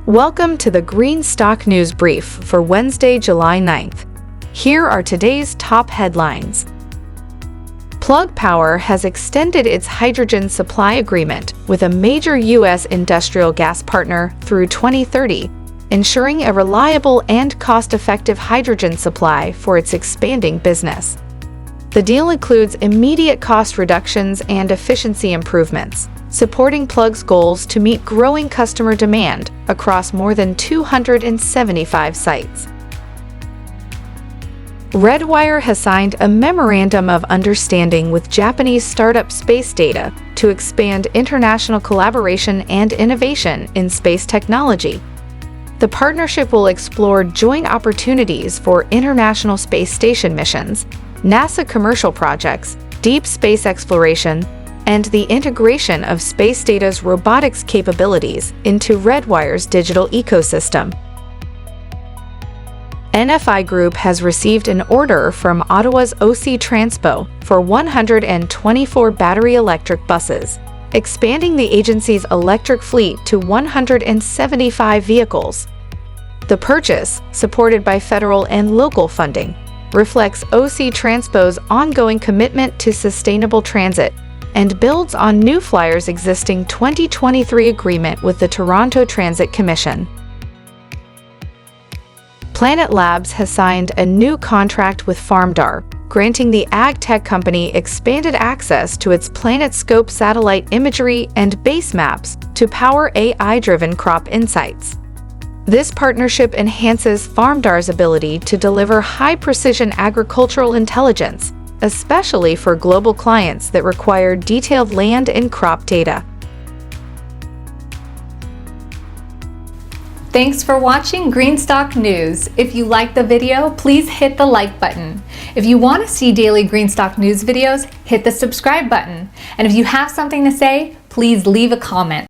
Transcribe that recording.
Welcome to the Green Stock News Brief for Wednesday, July 9th. Here are today's top headlines. Plug Power has extended its hydrogen supply agreement with a major U.S. industrial gas partner through 2030, ensuring a reliable and cost-effective hydrogen supply for its expanding business. The deal includes immediate cost reductions and efficiency improvements, supporting Plug's goals to meet growing customer demand across more than 275 sites. Redwire has signed a memorandum of understanding with Japanese startup SpaceData to expand international collaboration and innovation in space technology. The partnership will explore joint opportunities for international space station missions, NASA commercial projects, deep space exploration, and the integration of SpaceData's robotics capabilities into Redwire's digital ecosystem. NFI Group has received an order from Ottawa's OC Transpo for 124 battery electric buses, expanding the agency's electric fleet to 175 vehicles. The purchase, supported by federal and local funding, reflects OC Transpo's ongoing commitment to sustainable transit and builds on New Flyer's existing 2023 agreement with the Toronto Transit Commission. Planet Labs has signed a new contract with FarmDar, granting the ag tech company expanded access to its PlanetScope satellite imagery and base maps to power AI-driven crop insights. This partnership enhances FarmDar's ability to deliver high-precision agricultural intelligence, especially for global clients that require detailed land and crop data. Thanks for watching Greenstock News. If you liked the video, please hit the like button. If you want to see daily Greenstock News videos, hit the subscribe button. And if you have something to say, please leave a comment.